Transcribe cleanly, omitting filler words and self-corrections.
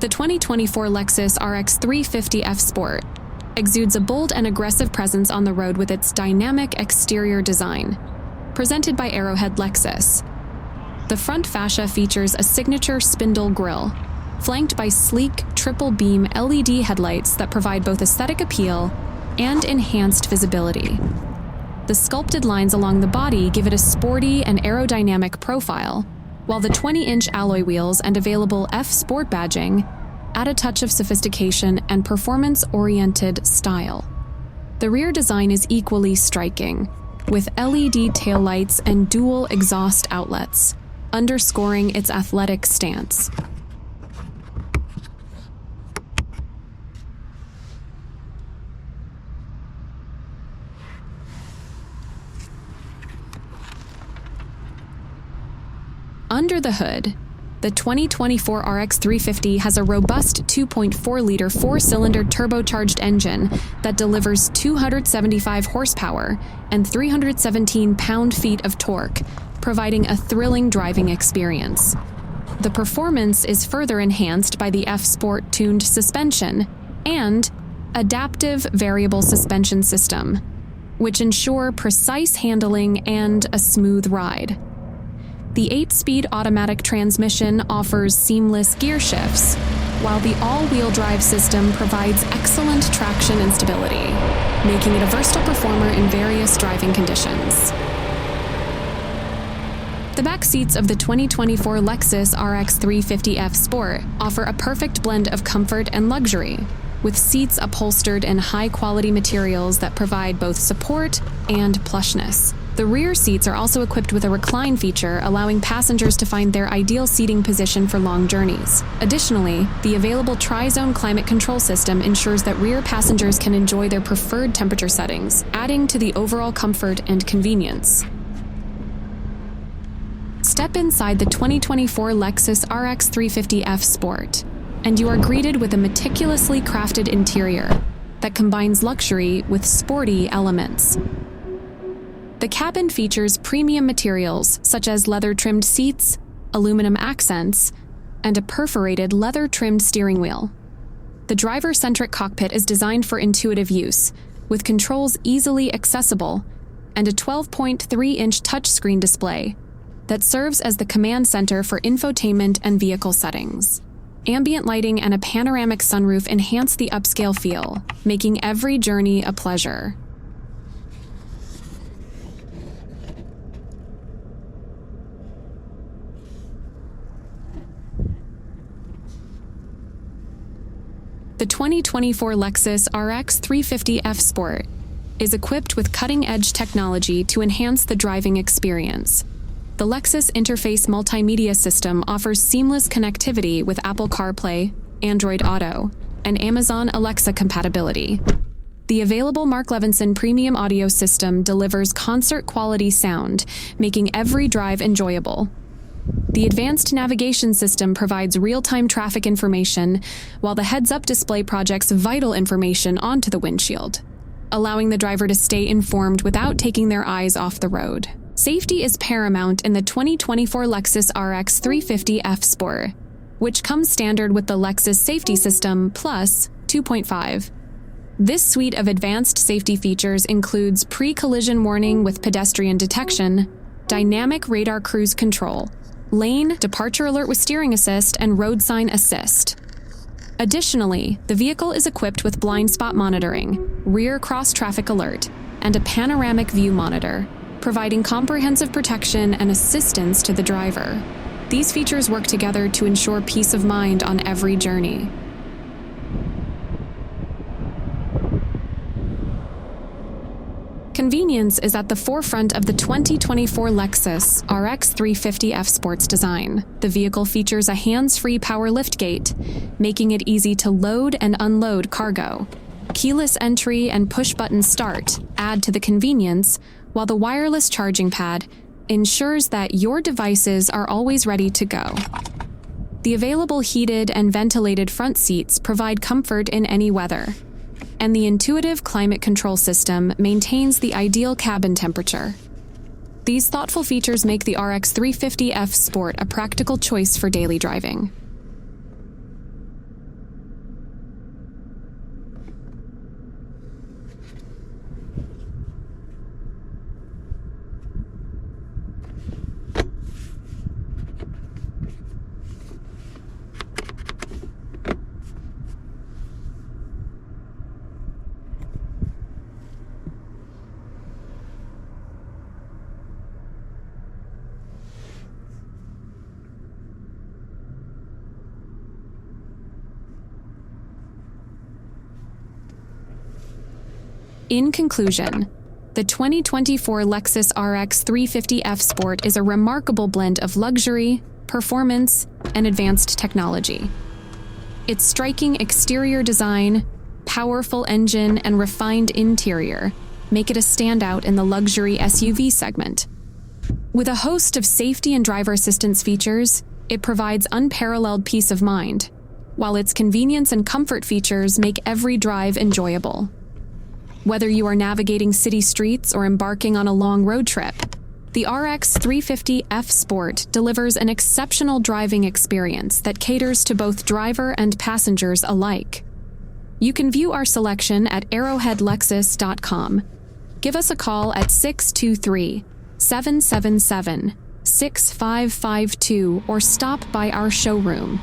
The 2024 Lexus RX 350F Sport exudes a bold and aggressive presence on the road with its dynamic exterior design. Presented by Arrowhead Lexus, the front fascia features a signature spindle grille, flanked by sleek triple-beam LED headlights that provide both aesthetic appeal and enhanced visibility. The sculpted lines along the body give it a sporty and aerodynamic profile, while the 20-inch alloy wheels and available F Sport badging add a touch of sophistication and performance-oriented style. The rear design is equally striking, with LED taillights and dual exhaust outlets, underscoring its athletic stance. Under the hood, the 2024 RX 350 has a robust 2.4-liter four-cylinder turbocharged engine that delivers 275 horsepower and 317 pound-feet of torque, providing a thrilling driving experience. The performance is further enhanced by the F Sport tuned suspension and adaptive variable suspension system, which ensure precise handling and a smooth ride. The 8-speed automatic transmission offers seamless gear shifts, while the all-wheel drive system provides excellent traction and stability, making it a versatile performer in various driving conditions. The back seats of the 2024 Lexus RX 350F Sport offer a perfect blend of comfort and luxury, with seats upholstered in high-quality materials that provide both support and plushness. The rear seats are also equipped with a recline feature, allowing passengers to find their ideal seating position for long journeys. Additionally, the available tri-zone climate control system ensures that rear passengers can enjoy their preferred temperature settings, adding to the overall comfort and convenience. Step inside the 2024 Lexus RX 350F Sport, and you are greeted with a meticulously crafted interior that combines luxury with sporty elements. The cabin features premium materials such as leather-trimmed seats, aluminum accents, and a perforated leather-trimmed steering wheel. The driver-centric cockpit is designed for intuitive use, with controls easily accessible and a 12.3-inch touchscreen display that serves as the command center for infotainment and vehicle settings. Ambient lighting and a panoramic sunroof enhance the upscale feel, making every journey a pleasure. The 2024 Lexus RX 350F Sport is equipped with cutting-edge technology to enhance the driving experience. The Lexus Interface multimedia system offers seamless connectivity with Apple CarPlay, Android Auto, and Amazon Alexa compatibility. The available Mark Levinson premium audio system delivers concert-quality sound, making every drive enjoyable. The advanced navigation system provides real-time traffic information, while the heads-up display projects vital information onto the windshield, allowing the driver to stay informed without taking their eyes off the road. Safety is paramount in the 2024 Lexus RX 350F Sport, which comes standard with the Lexus Safety System Plus 2.5. This suite of advanced safety features includes pre-collision warning with pedestrian detection, dynamic radar cruise control, lane departure alert with steering assist, and road sign assist. Additionally, the vehicle is equipped with blind spot monitoring, rear cross-traffic alert, and a panoramic view monitor, providing comprehensive protection and assistance to the driver. These features work together to ensure peace of mind on every journey. Convenience is at the forefront of the 2024 Lexus RX 350F Sport's design. The vehicle features a hands-free power liftgate, making it easy to load and unload cargo. Keyless entry and push-button start add to the convenience, while the wireless charging pad ensures that your devices are always ready to go. The available heated and ventilated front seats provide comfort in any weather, and the intuitive climate control system maintains the ideal cabin temperature. These thoughtful features make the RX 350F Sport a practical choice for daily driving. In conclusion, the 2024 Lexus RX 350F Sport is a remarkable blend of luxury, performance, and advanced technology. Its striking exterior design, powerful engine, and refined interior make it a standout in the luxury SUV segment. With a host of safety and driver assistance features, it provides unparalleled peace of mind, while its convenience and comfort features make every drive enjoyable. Whether you are navigating city streets or embarking on a long road trip, the RX 350F Sport delivers an exceptional driving experience that caters to both driver and passengers alike. You can view our selection at arrowheadlexus.com. Give us a call at 623-777-6552 or stop by our showroom.